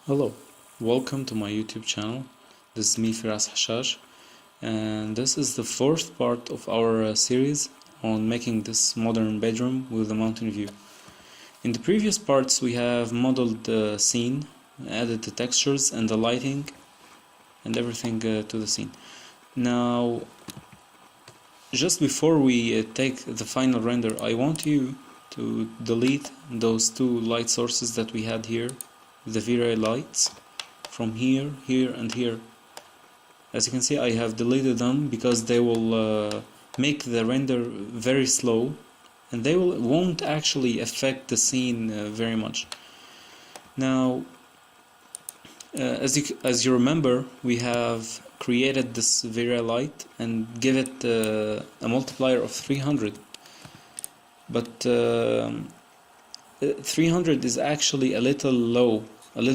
Hello, welcome to my YouTube channel. This is me, Firas Hashash, and this is the fourth part of our series on making this modern bedroom with a mountain view. In the previous parts we have modeled the scene, added the textures and the lighting and everything to the scene. Now, just before we take the final render, I want you to delete those two light sources that we had here, the Vray lights, from here, here and here. As you can see, I have deleted them because they will make the render very slow and they won't actually affect the scene very much. Now, as you remember, we have created this Vray light and give it a multiplier of 300, but 300 is actually a little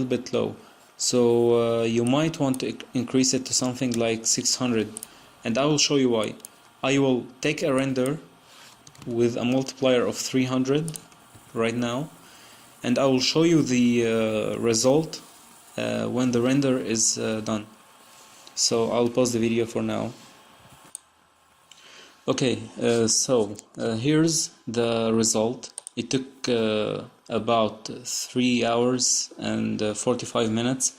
bit low, so you might want to increase it to something like 600, and I will show you why. I will take a render with a multiplier of 300 right now, and I will show you the result when the render is done. So I'll pause the video for now. Okay, so here's the result. It took about 3 hours and 45 minutes.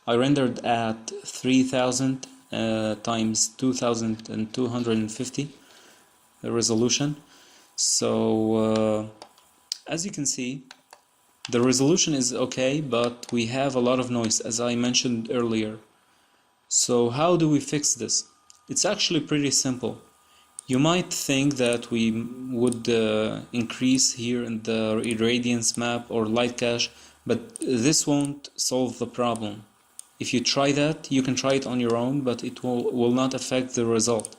I rendered at 3000 times 2250 resolution. So as you can see, the resolution is okay, but we have a lot of noise, as I mentioned earlier. So how do we fix this? It's actually pretty simple. You might think that we would increase here in the irradiance map or light cache, but this won't solve the problem. If you try that, you can try it on your own, but it will not affect the result.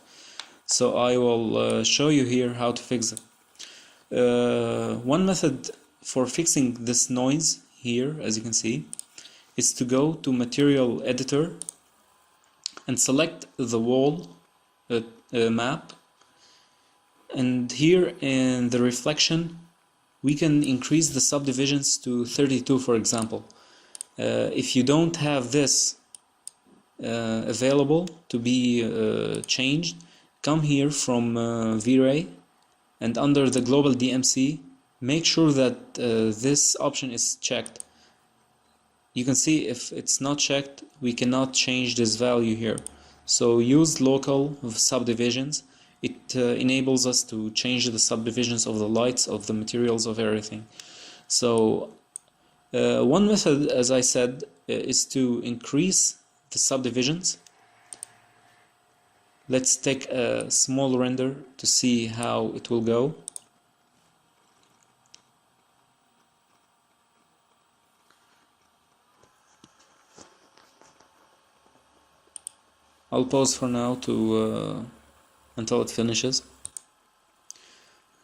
So I will show you here how to fix it. One method for fixing this noise here, as you can see, is to go to Material Editor and select the wall map. And here in the reflection, we can increase the subdivisions to 32, for example. If you don't have this available to be changed, come here from Vray, and under the global DMC, make sure that this option is checked. You can see if it's not checked, we cannot change this value here. So use local subdivisions. It enables us to change the subdivisions of the lights, of the materials, of everything. So one method, as I said, is to increase the subdivisions. Let's take a small render to see how it will go. I'll pause for now to until it finishes.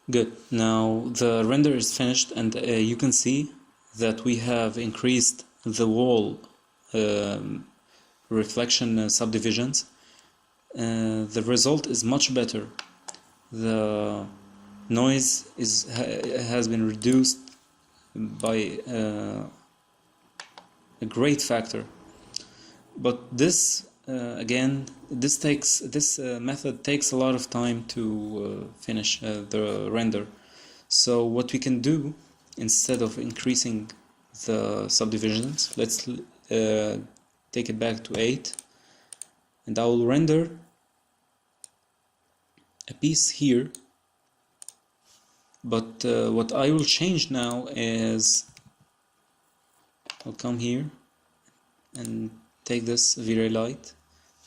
Good. Now the render is finished, and you can see that we have increased the wall reflection subdivisions. The result is much better. The noise has been reduced by a great factor. But this again, this method takes a lot of time to finish the render. So what we can do, instead of increasing the subdivisions, let's take it back to 8, and I will render a piece here. But what I will change now is I'll come here and take this Vray light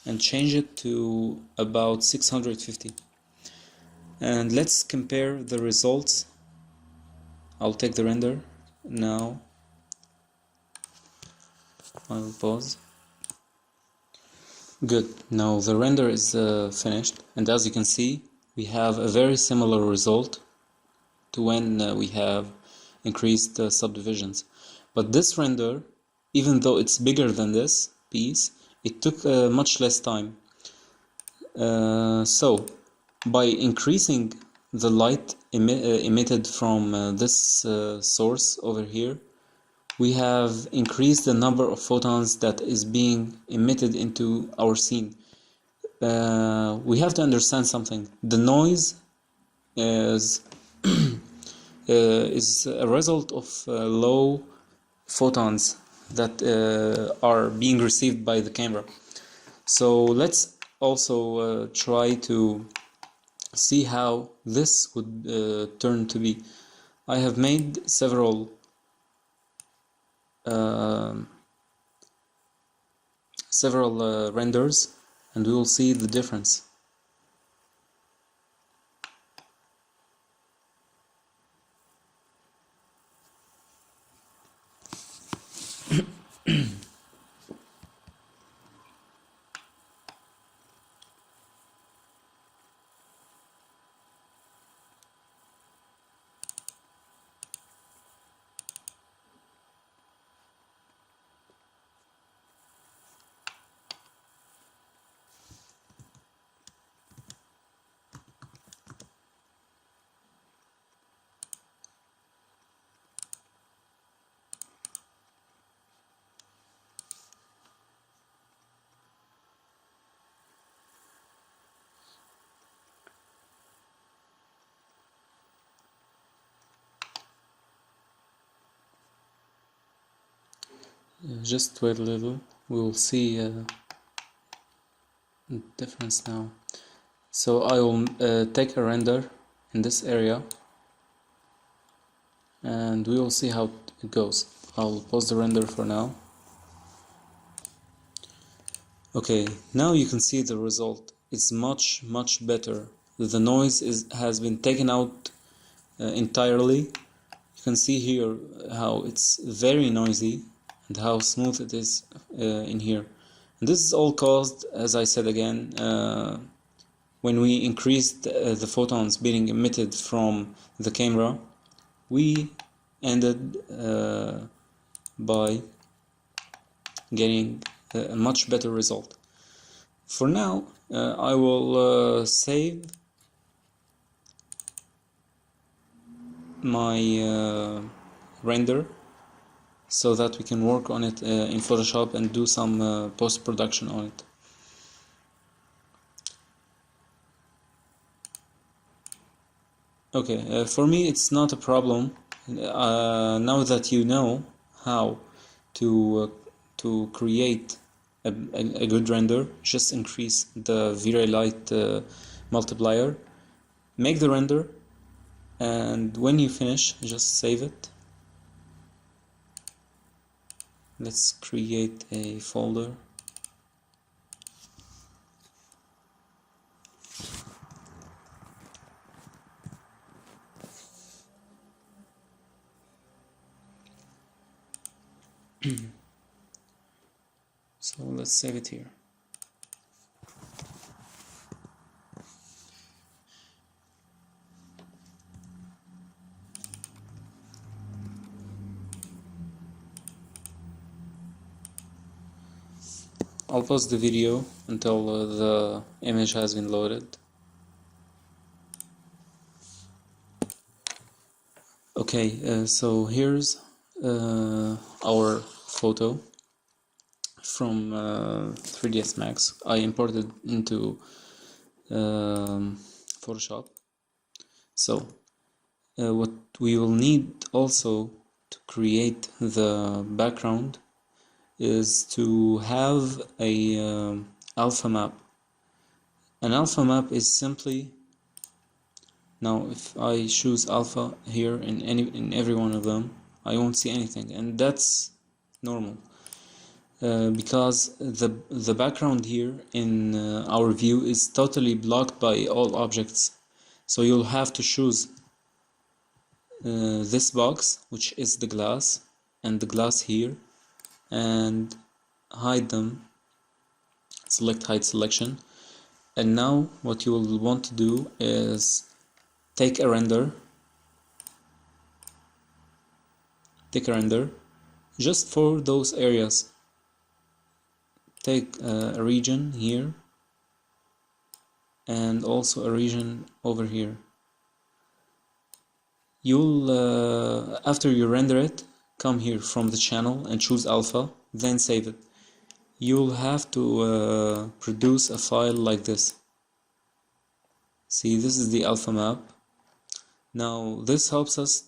and change it to about 650, and let's compare the results. I'll take the render now. I'll pause. Good. Now the render is finished, and as you can see, we have a very similar result to when we have increased subdivisions. But this render, even though it's bigger than this piece, it took much less time. So by increasing the light emitted from this source over here, we have increased the number of photons that is being emitted into our scene. We have to understand something. The noise is is a result of low photons that are being received by the camera. So let's also try to see how this would turn to be. I have made several renders, and we will see the difference. Just wait a little, we will see difference now. So I will take a render in this area, and we will see how it goes. I'll pause the render for now. Okay, now you can see the result. It's much better. The noise has been taken out entirely. You can see here how it's very noisy and how smooth it is in here. And this is all caused, as I said again, when we increased the photons being emitted from the camera, we ended by getting a much better result. For now, I will save my render so that we can work on it in Photoshop and do some post-production on it. Okay, for me it's not a problem. Now that you know how to create a good render, just increase the Vray light multiplier, make the render, and when you finish, just save it. Let's create a folder. So let's save it here. I'll pause the video until the image has been loaded. Okay, so here's our photo from 3ds Max. I imported into Photoshop. So what we will need also to create the background is to have a alpha map. An alpha map is simply, now if I choose alpha here in every one of them, I won't see anything, and that's normal because the background here in our view is totally blocked by all objects. So you'll have to choose this box, which is the glass, and the glass here, and hide them. Select hide selection, and now what you will want to do is take a render just for those areas. Take a region here and also a region over here. You'll after you render it, come here from the channel and choose alpha, then save it. You'll have to produce a file like this. See, this is the alpha map. Now this helps us,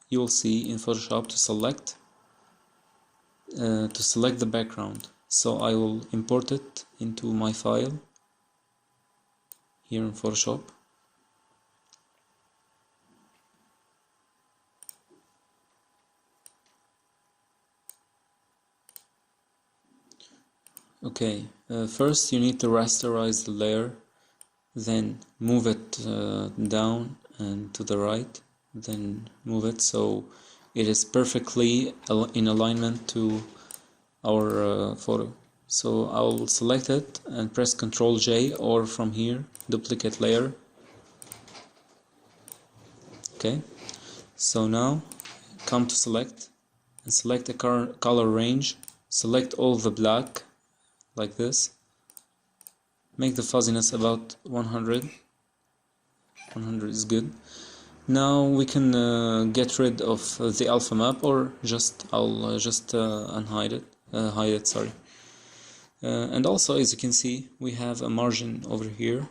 you'll see in Photoshop, to select the background. So I will import it into my file here in Photoshop. Okay, first you need to rasterize the layer, then move it down and to the right, then move it so it is perfectly in alignment to our photo. So I'll select it and press Ctrl J, or from here duplicate layer. Okay, so now come to select and select the color range, select all the black like this, make the fuzziness about 100 is good. Now we can get rid of the alpha map, or I'll just unhide it, hide it, sorry. And also, as you can see, we have a margin over here.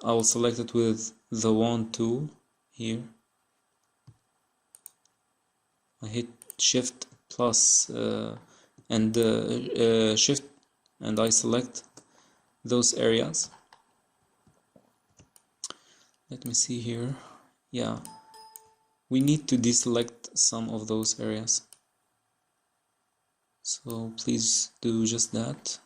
I'll select it with the wand tool here. I hit Shift plus and Shift, and I select those areas. Let me see here. Yeah, we need to deselect some of those areas, so please do just that.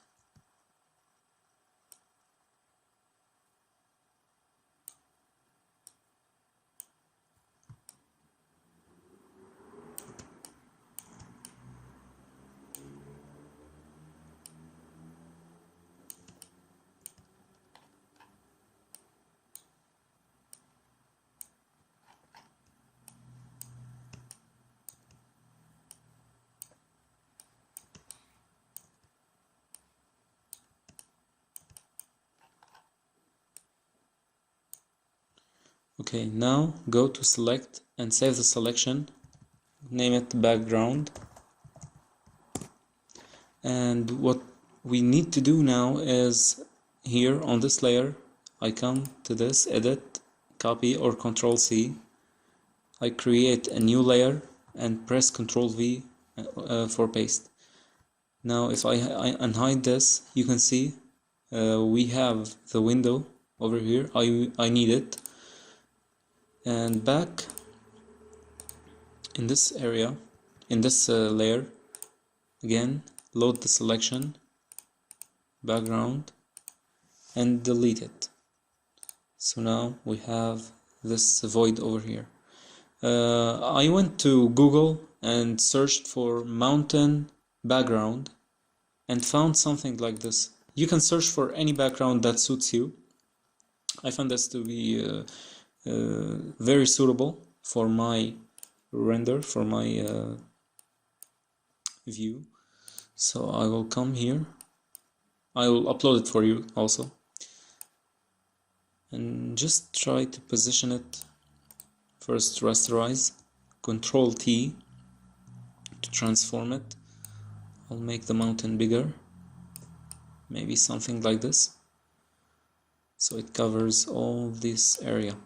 Okay, now go to select and save the selection, name it background. And what we need to do now is, here on this layer, I come to this, edit, copy, or Ctrl C. I create a new layer and press Ctrl V for paste. Now if I unhide this, you can see we have the window over here. I need it. And back in this area, in this layer, again load the selection, background, and delete it. So now we have this void over here. I went to Google and searched for mountain background and found something like this. You can search for any background that suits you. I found this to be very suitable for my render, for my view. So I will come here, I will upload it for you also, and just try to position it. First rasterize, Ctrl T to transform it. I'll make the mountain bigger, maybe something like this, so it covers all this area.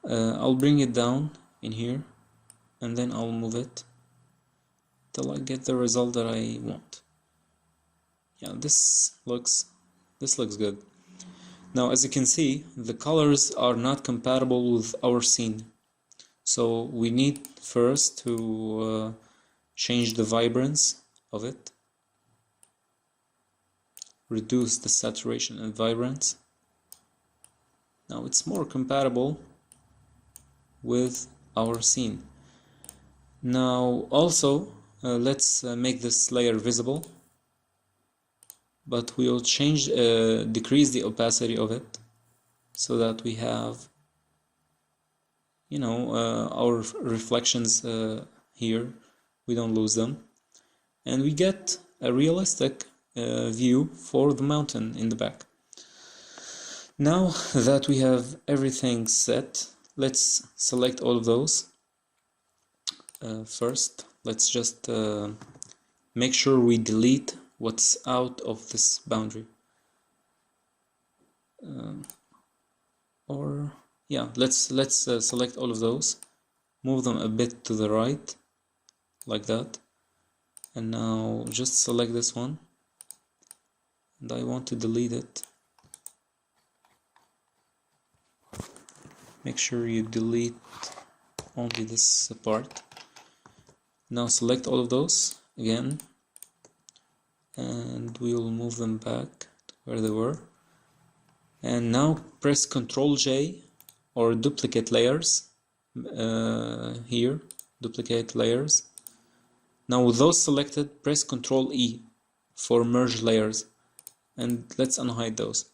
I'll bring it down in here, and then I'll move it till I get the result that I want. Yeah, this looks good. Now, as you can see, the colors are not compatible with our scene, so we need first to change the vibrance of it, reduce the saturation and vibrance. Now it's more compatible with our scene. Now also let's make this layer visible, but we'll decrease the opacity of it so that we have, you know, our reflections here, we don't lose them, and we get a realistic view for the mountain in the back. Now that we have everything set, let's select all of those. First, let's just make sure we delete what's out of this boundary. Or yeah, let's select all of those, move them a bit to the right, like that, and now just select this one, and I want to delete it. Make sure you delete only this part. Now select all of those again, and we will move them back to where they were. And now press Ctrl J or duplicate layers. Here, duplicate layers. Now with those selected, press Ctrl E for merge layers, and let's unhide those.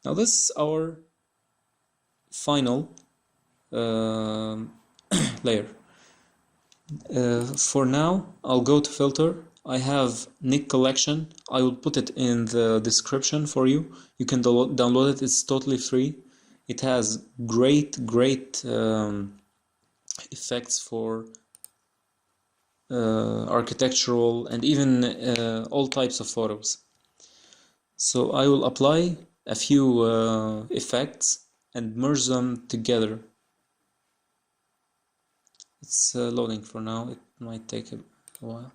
Now this is our final layer. For now, I'll go to filter. I have Nick collection. I will put it in the description for you. You can download it. It's totally free. It has great effects for architectural and even all types of photos. So I will apply a few effects and merge them together. It's loading for now. It might take a while.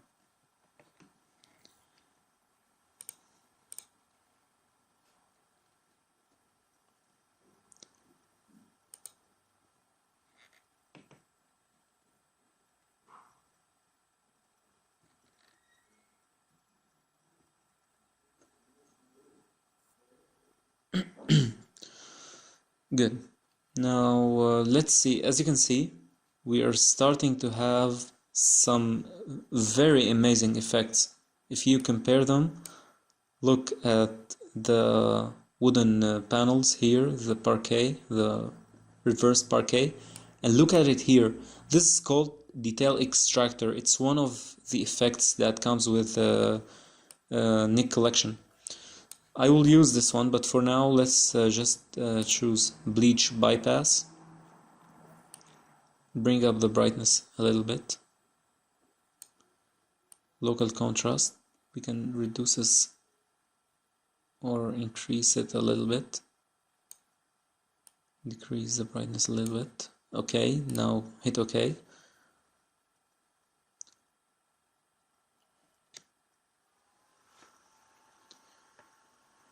Good. Now let's see. As you can see, we are starting to have some very amazing effects. If you compare them, look at the wooden panels here, the parquet, the reverse parquet, and look at it here. This is called detail extractor. It's one of the effects that comes with Nick collection. I will use this one, but for now let's just choose bleach bypass. Bring up the brightness a little bit. Local contrast, we can reduce this or increase it a little bit. Decrease the brightness a little bit. Okay, now hit OK.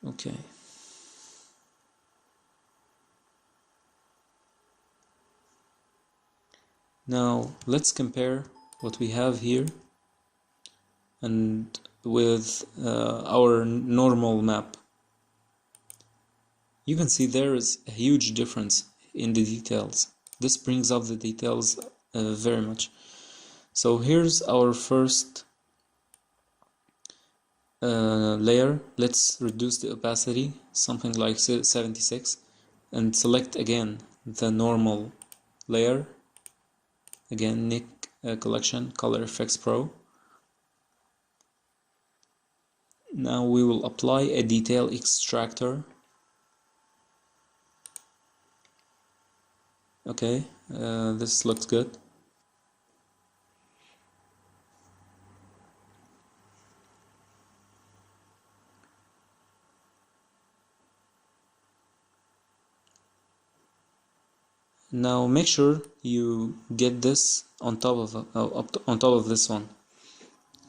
Okay. Now let's compare what we have here and with our normal map. You can see there is a huge difference in the details. This brings up the details very much. So here's our first layer. Let's reduce the opacity, something like 76, and select again the normal layer. Again, Nick collection, Color Effects Pro. Now we will apply a detail extractor. Okay, this looks good. Now make sure you get this on top of this one.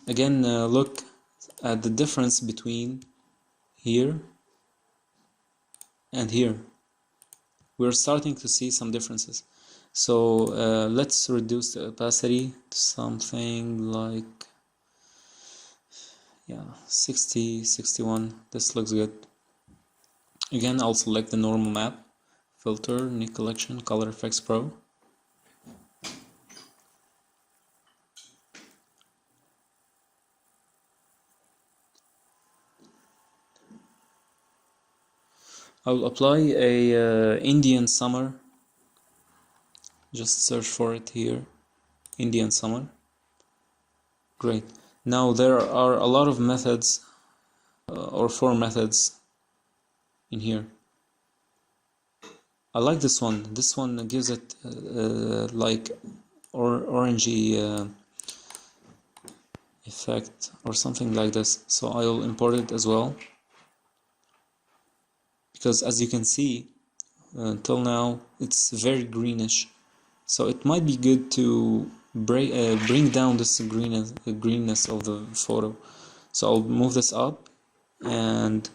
Again, look at the difference between here and here. We're starting to see some differences. So let's reduce the opacity to something like 60, 61. This looks good. Again, I'll select the normal map. Filter, Nick collection, Color Effects Pro. I will apply a Indian summer. Just search for it here, Indian summer. Great. Now there are a lot of methods or 4 methods in here. I like this one. This one gives it like or orangey effect or something like this, so I'll import it as well, because as you can see until now it's very greenish, so it might be good to bring down this greenness of the photo. So I'll move this up and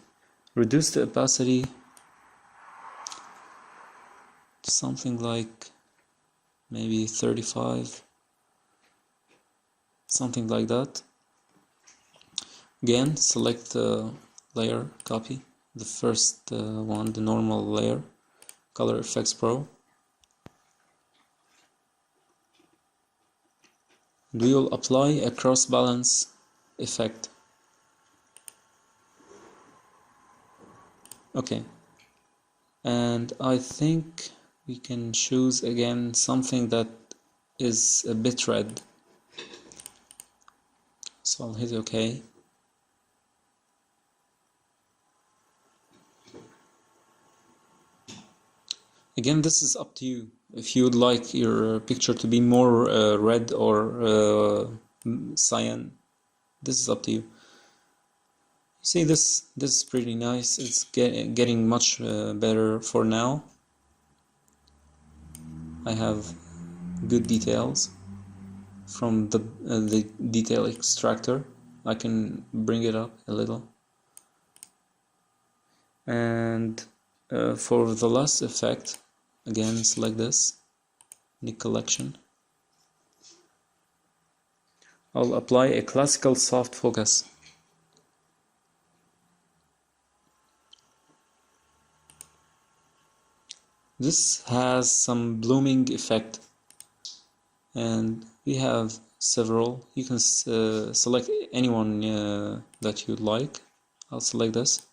reduce the opacity to something like maybe 35, something like that. Again, select the layer, copy the first one, the normal layer, Color Effects Pro. And we will apply a cross balance effect. Okay, and I think we can choose again something that is a bit red, so I'll hit OK. Again, this is up to you. If you would like your picture to be more red or cyan, this is up to you. See, this is pretty nice. It's getting much better for now. I have good details from the detail extractor. I can bring it up a little. And for the last effect, again select this, Nick Collection. I'll apply a classical soft focus. This has some blooming effect, and we have several. You can select anyone that you'd like. I'll select this.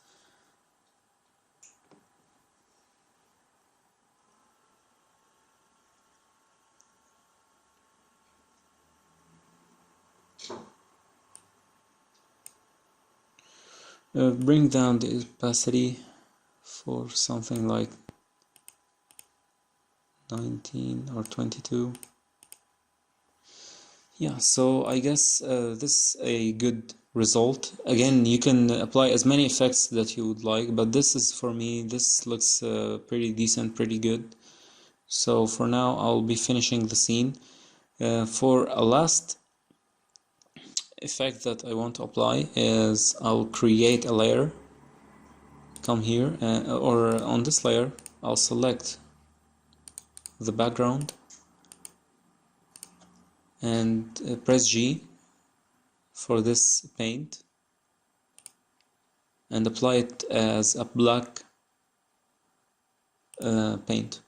Bring down the opacity for something like 19 or 22. Yeah, so I guess this is a good result. Again, you can apply as many effects that you would like, but this is, for me, this looks pretty decent, pretty good. So for now I'll be finishing the scene. For a last effect that I want to apply is I'll create a layer. Come here, or on this layer I'll select the background and press G for this paint and apply it as a black paint.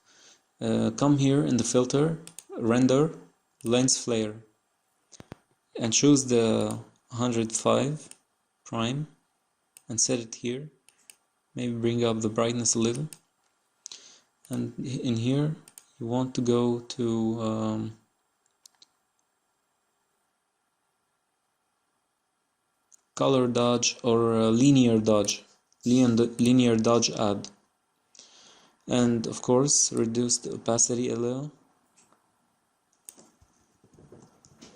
Come here in the filter, render, lens flare, and choose the 105 prime and set it here. Maybe bring up the brightness a little, and in here you want to go to color dodge or linear dodge add, and of course reduce the opacity a little.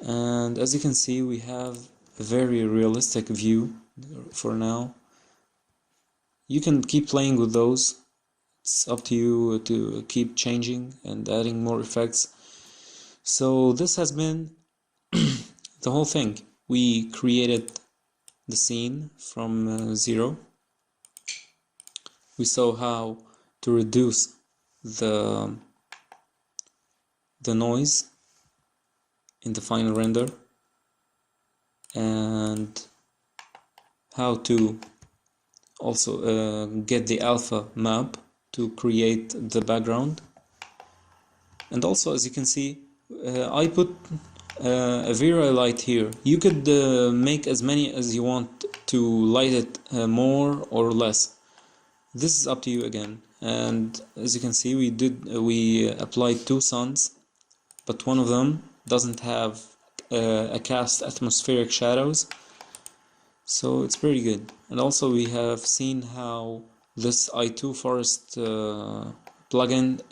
And as you can see, we have a very realistic view for now. You can keep playing with those. It's up to you to keep changing and adding more effects. So this has been the whole thing. We created the scene from zero. We saw how to reduce the noise in the final render, and how to also get the alpha map to create the background. And also, as you can see, I put a Vray light here. You could make as many as you want to light it more or less. This is up to you again. And as you can see, we applied two suns, but one of them doesn't have a cast atmospheric shadows, so it's pretty good. And also we have seen how this i2 Forest plugin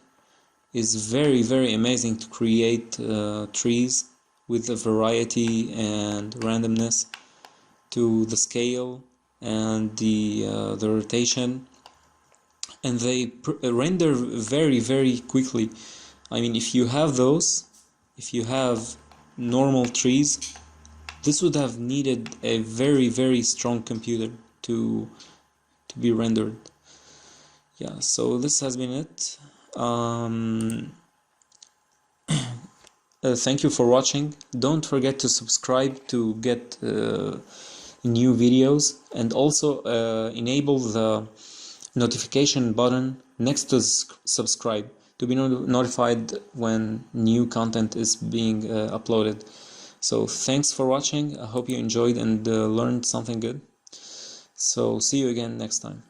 is very amazing to create trees with the variety and randomness to the scale and the rotation, and they render very quickly. I mean, if you have those, if you have normal trees, this would have needed a very strong computer to be rendered. Yeah, so this has been it. Thank you for watching. Don't forget to subscribe to get new videos, and also enable the notification button next to subscribe to be notified when new content is being uploaded. So thanks for watching. I hope you enjoyed and learned something good. So see you again next time.